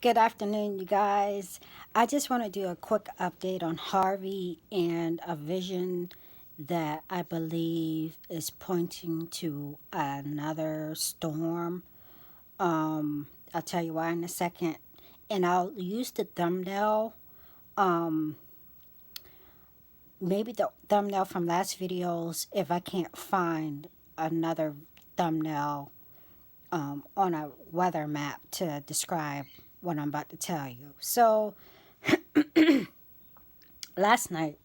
Good afternoon, you guys. I just want to do a quick update on Harvey and a vision that I believe is pointing to another storm. I'll tell you why in a second. And I'll use the thumbnail, um, maybe the thumbnail from last videos if I can't find another thumbnail on a weather map to describe what I'm about to tell you. So, last night,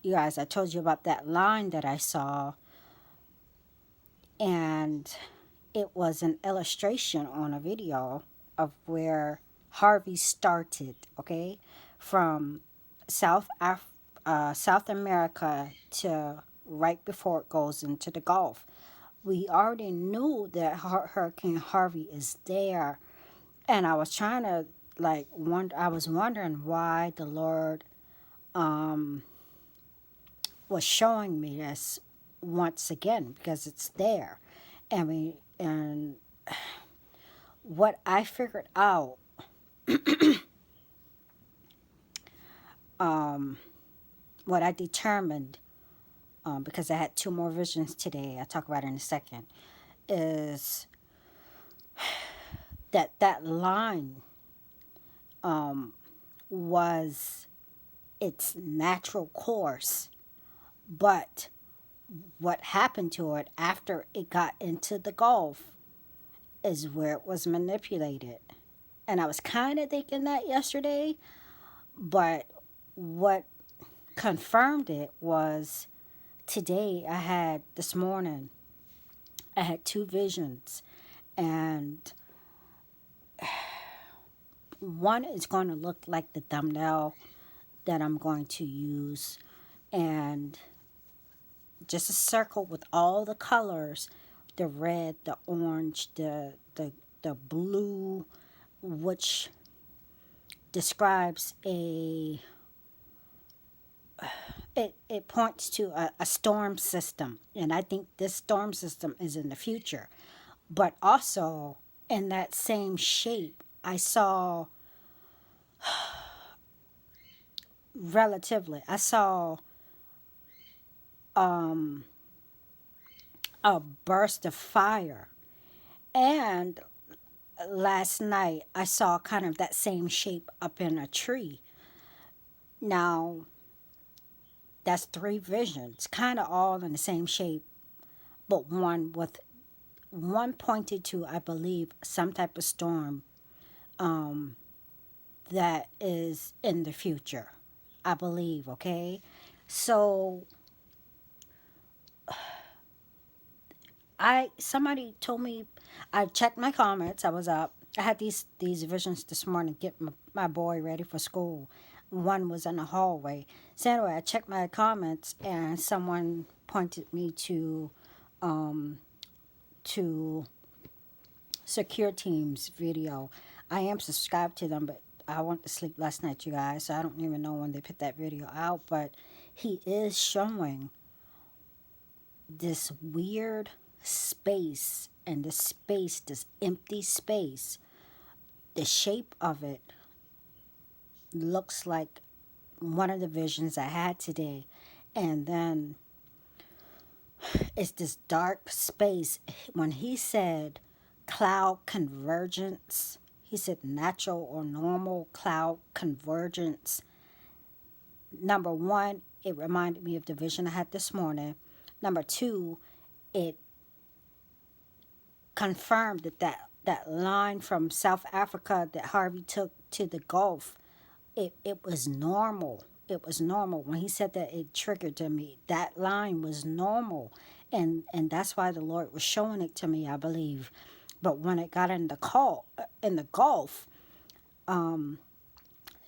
you guys, I told you about that line that I saw, and it was an illustration on a video of where Harvey started, okay, from South America to right before it goes into the Gulf. We already knew that Hurricane Harvey is there, and I was trying to I was wondering why the Lord um was showing me this once again because it's there. And what I figured out, um, what I determined, because I had two more visions today, I'll talk about it in a second, is that line um, was its natural course, but what happened to it after it got into the Gulf is where it was manipulated. And I was kind of thinking that yesterday, but what confirmed it was today this morning, I had two visions. And one is going to look like the thumbnail that I'm going to use. And just a circle with all the colors, the red, the orange, the blue, which describes it points to a storm system, and I think this storm system is in the future. But also in that same shape, I saw I saw um, a burst of fire, and last night I saw kind of that same shape up in a tree. Now that's three visions, kind of all in the same shape, but one pointed to, I believe, some type of storm um, that is in the future. I believe, okay? So somebody told me, I checked my comments. I was up. I had these visions this morning, get my boy ready for school. One was in the hallway. So anyway, I checked my comments, and someone pointed me um, to Secure Team's video. I am subscribed to them, but I went to sleep last night, you guys, so I don't even know when they put that video out. But he is showing this weird space, and this empty space, the shape of it looks like one of the visions I had today. And then it's this dark space. When he said cloud convergence, he said natural or normal cloud convergence. Number one, it reminded me of the vision I had this morning. Number two, it confirmed that line from South Africa that Harvey took to the Gulf, it was normal. It was normal. When he said that, it triggered to me. That line was normal. And that's why the Lord was showing it to me, I believe. But when it got in the Gulf,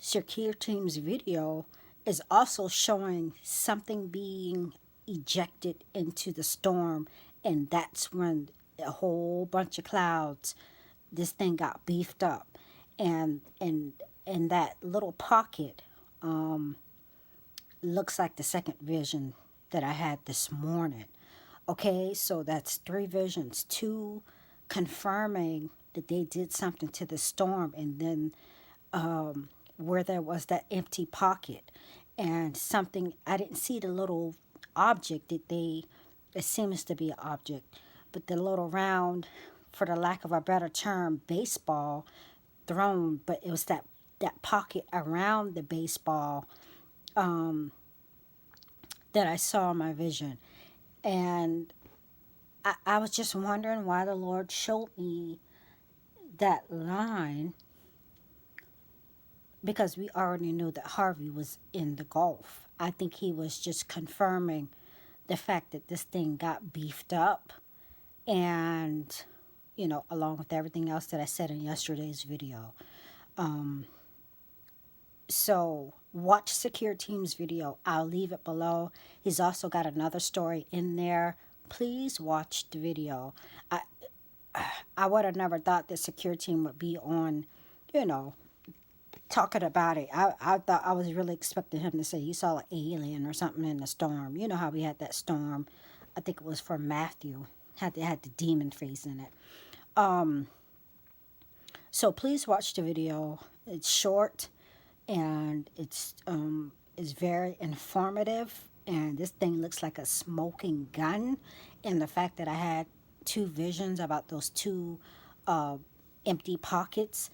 Shakir Team's video is also showing something being ejected into the storm, and that's when a whole bunch of clouds, this thing got beefed up, and that little pocket looks like the second vision that I had this morning. Okay, so that's three visions, two confirming that they did something to the storm, and then where there was that empty pocket and something, I didn't see the little object that they, it seems to be an object, but the little round, for the lack of a better term, baseball thrown, but it was that pocket around the baseball that I saw in my vision. And I was just wondering why the Lord showed me that line, because we already knew that Harvey was in the Gulf. I think he was just confirming the fact that this thing got beefed up, and, along with everything else that I said in yesterday's video. So watch Secure Team's video. I'll leave it below. He's also got another story in there. Please watch the video. I would have never thought that Secure Team would be on, talking about it. I thought, I was really expecting him to say he saw an alien or something in the storm. You know how we had that storm, I think it was for Matthew, had the demon face in it. So please watch the video. It's short, and it's very informative, and this thing looks like a smoking gun. And the fact that I had two visions about those two empty pockets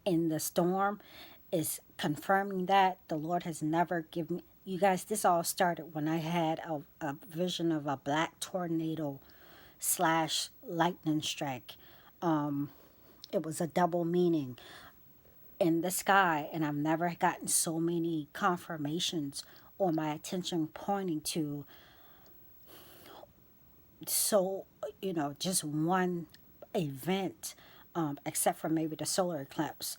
in the storm is confirming that the Lord has never given me. You guys, this all started when I had a vision of a black tornado / lightning strike. It was a double meaning in the sky, and I've never gotten so many confirmations or my attention pointing to just one event, except for maybe the solar eclipse.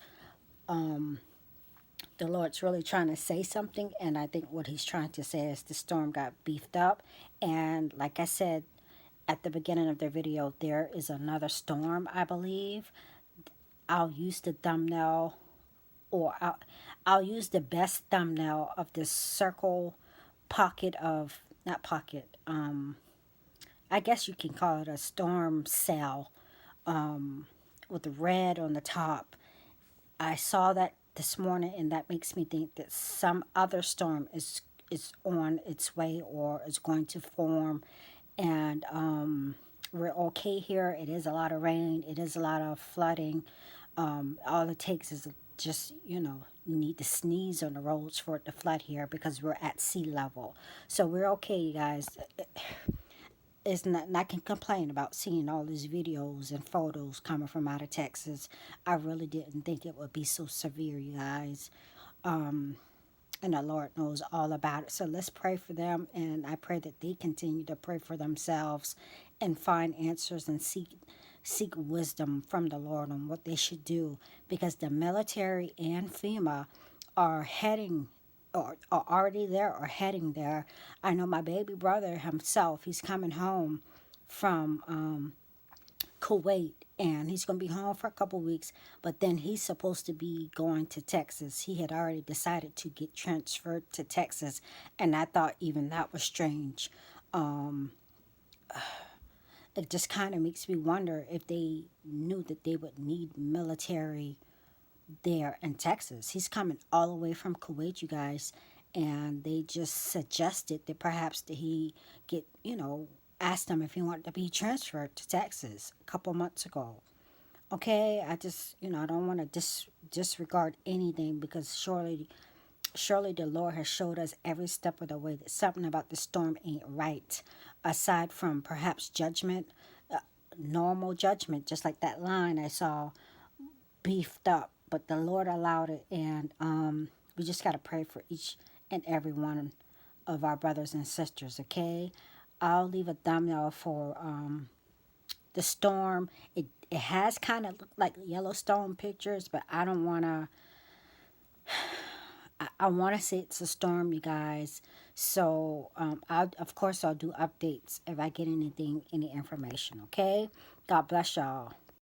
The Lord's really trying to say something, and I think what he's trying to say is the storm got beefed up. And like I said at the beginning of the video, there is another storm, I believe. I'll use the thumbnail, or I'll use the best thumbnail of this circle pocket of, not pocket, I guess you can call it a storm cell, with red on the top. I saw that this morning, and that makes me think that some other storm is on its way or is going to form. And we're okay here. It is a lot of rain. It is a lot of flooding. All it takes is just, you need to sneeze on the roads for it to flood here, because we're at sea level. So we're okay, you guys. It's not, and I can complain about seeing all these videos and photos coming from out of Texas. I really didn't think it would be so severe, you guys. And the Lord knows all about it. So let's pray for them, and I pray that they continue to pray for themselves and find answers and seek wisdom from the Lord on what they should do, because the military and FEMA are heading, or are already there or heading there. I know my baby brother himself, he's coming home from Kuwait, and he's going to be home for a couple weeks, but then he's supposed to be going to Texas. He had already decided to get transferred to Texas, and I thought even that was strange. It just kind of makes me wonder if they knew that they would need military there in Texas. He's coming all the way from Kuwait, you guys, and they just suggested that perhaps that he get, asked him if he wanted to be transferred to Texas a couple months ago. Okay, I just, I don't want to disregard anything, because surely the Lord has showed us every step of the way that something about the storm ain't right, aside from perhaps judgment, normal judgment, just like that line I saw beefed up. But the Lord allowed it, and we just got to pray for each and every one of our brothers and sisters, okay? I'll leave a thumbnail for the storm. It has kind of looked like Yellowstone pictures, but I don't want to... I want to say it's a storm, you guys. So, of course, I'll do updates if I get any information, okay? God bless y'all.